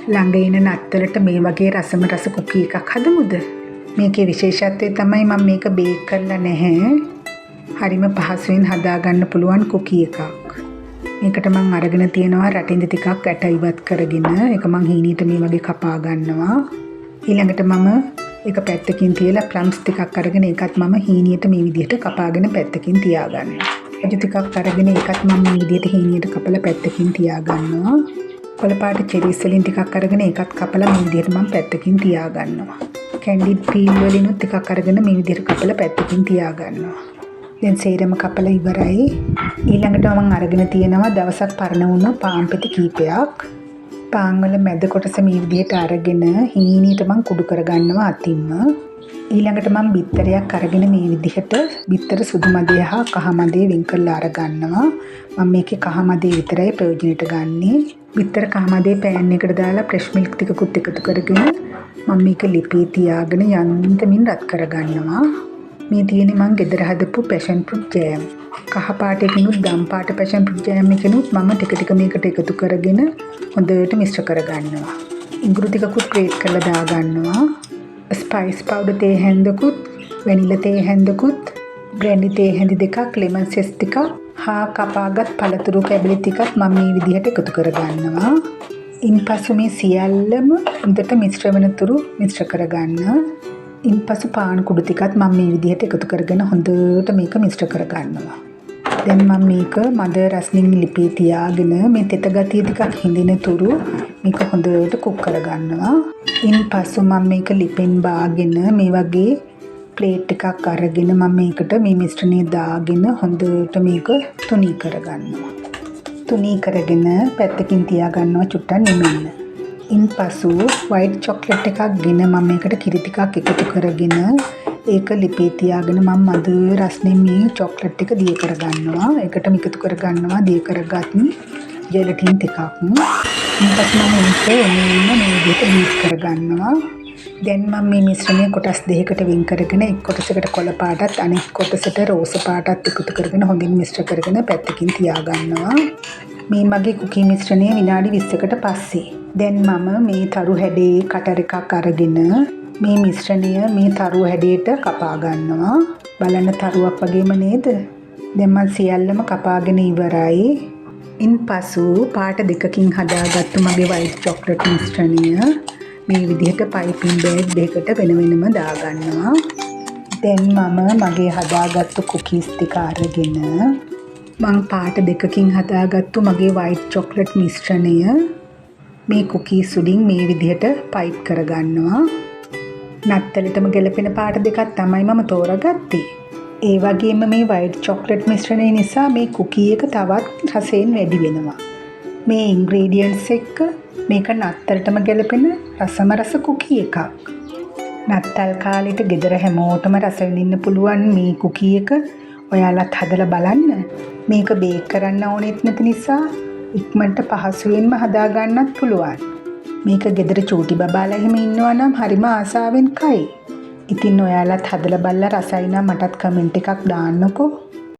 ළඟ ඉන නත්තලට මේ වගේ රසම රස කුකී එකක් හදමුද? මේකේ විශේෂත්වය තමයි මම මේක බේක් කරලා නැහැ. හරිම පහසුවෙන් හදාගන්න පුළුවන් කුකී එකක්. මේකට මම අරගෙන තියෙනවා රටින්ද ටිකක් ඇට ඉවත් කරගෙන ඒක මම හීනියට මේ වගේ කපා ගන්නවා. ඊළඟට මම එක පැත්තකින් තියලා ප්ලම්ස් ටිකක් අරගෙන ඒකත් මම හීනියට මේ විදිහට කපාගෙන පැත්තකින් තියාගන්නවා. රජු ටිකක් අරගෙන ඒකත් මම මේ විදිහට හීනියට කපලා පැත්තකින් තියාගන්නවා. කොළ පාට චෙරිස් වලින් ටිකක් අරගෙන ඒකත් කපලා මේ විදිහට මම පැත්තකින් තියාගන්නවා. කැන්ඩිඩ් පීල් වලිනුත් ටිකක් අරගෙන මේ විදිහට කපලා පැත්තකින් තියාගන්නවා. දැන් සේරම කපලා ඉවරයි. ඊළඟට මම අරගෙන තියෙනවා දවසක් පරණ වුණ පාන් පෙති කීපයක්. පාන් වල මැද කොටස මේ විදිහට අරගෙන හීනියට මම කුඩු කරගන්නවා අතින්ම. ඊළඟට මම බිත්තරයක් අරගෙන මේ විදිහට බිත්තර සුදු මදේ හා කහ මදේ වෙන් කරලා අරගන්නවා. මම මේකේ කහ මදේ විතරයි ප්‍රයෝජනෙට ගන්නෙ. බිත්තර කහ මදේ පෑන් එකට දාලා ෆ්‍රෙෂ් මිල්ක් ටිකකුත් එකතු කරගෙන මම මේක ලිපේ තියාගෙන යන්තමින් රත් කරගන්නවා. මේ තියෙන්නේ මම ගෙදර හදපු පැෂන් ෆෘට් ජෑම්. කහ පාටකිනුත් ගම් පාට පැෂන් ෆෘට් ජෑම් එකකිනුත් මම ටික ටික මේකට එකතු කරගෙන හොඳට මිශ්‍ර කරගන්නවා. ඉඟුරු ටිකකුත් ග්‍රේට් කරලා දාගන්නවා. ස්පයිස් පවුඩර් තේ හැන්දකුත්, වැනිලා තේ හැන්දකුත්, බ්‍රැන්ඩි තේ හැඳි දෙකක්, ලෙමන් සෙස් ටිකක් හා කපාගත් පළතුරු කැබලි ටිකක් මම මේ විදිහට එකතු කරගන්නවා. ඉන්පසු මේ සියල්ලම හොඳට මිශ්‍ර වෙනතුරු මිශ්‍ර කරගන්න. ඉන්පසු පාන් කුඩු ටිකත් මම මේ විදිහට එකතු කරගෙන හොඳට මේක මිශ්‍ර කරගන්නවා. දැන් මම මේක මද රස්නින් ලිපේ තියාගෙන මේ තෙත ගතිය ටිකක් හිඳින තුරු මේක හොඳට කුක් කරගන්නවා. ඉන්පසු මම මේක ලිපෙන් බාගෙන මේ වගේ ප්ලේට් එකක් අරගෙන මම මේකට මේ මිශ්‍රණය දාගෙන හොඳට මේක තුනී කරගන්නවා. තුනී කරගෙන පැත්තකින් තියාගන්නවා චුට්ටක් නෙමෙන්න. ඉන්පසු වයිට් චොක්ලට් එකක් ගෙන මම මේකට කිරි ටිකක් එකතු කරගෙන ඒක ලිපේ තියාගෙන මම මද රස්නේ මේ චොක්ලට් එක දිය කරගන්නවා. ඒකට මිකතු කරගන්නවා දිය කරගත් ජෙලටින් ටිකක්. ඉන්පසු මම මේක මේ විදිහට බීට් කරගන්නවා. දැන් මම මේ මිශ්‍රණය කොටස් දෙකකට වෙන් කරගෙන එක් කොටසකට කොළ පාටත් අනෙක් කොටසට රෝස පාටත් එකතු කරගෙන හොඳින් මිශ්‍ර කරගෙන පැත්තකින් තියාගන්නවා. මේ මගේ කුකී මිශ්‍රණය විනාඩි 20කට පස්සේ දැන් මම මේ තරු හැඩේ කටර් එකක් අරගෙන මේ මිශ්‍රණය මේ තරු හැඩයට කපා ගන්නවා. බලන්න තරුවක් වගේම නේද? දැන් මම සියල්ලම කපාගෙන ඉවරයි. ඉන්පසු පාට දෙකකින් හදාගත්තු මගේ වයිට් චොක්ලට් මිශ්‍රණය මේ විදිහට පයිපින් බෑග් දෙකකට වෙන වෙනම දාගන්නවා. දැන් මම මගේ හදාගත්තු කුකීස් ටික අරගෙන මම පාට දෙකකින් හදාගත්තු මගේ වයිට් චොක්ලට් මිශ්‍රණය මේ කුකීස් උඩින් මේ විදිහට පයිප් කරගන්නවා. නත්තලටම ගැලපෙන පාට දෙකක් තමයි මම තෝරගත්තේ. ඒ වගේම මේ වයිට් චොක්ලට් මිශ්‍රණය නිසා මේ කුකී එක තවත් රසයෙන් වැඩි වෙනවා. මේ ඉන්ග්‍රීඩියන්ට්ස් එක්ක මේක නත්තලටම ගැලපෙන රසම රස කුකී එකක්. නත්තල් කාලෙට ගෙදර හැමෝටම රස විඳින්න පුළුවන් මේ කුකී එක ඔයාලත් හදලා බලන්න. මේක බේක් කරන්න ඕනෙත් නැති නිසා ඉක්මනට පහසුවෙන්ම හදා ගන්නත් පුළුවන්. මේක ගෙදර චූටි බබාලා එහෙම ඉන්නවා නම් හරිම ආසාවෙන් කයි. ඉතින් ඔයාලත් හදලා බලලා රසයි නම් මටත් කමෙන්ට් එකක් දාන්නකෝ.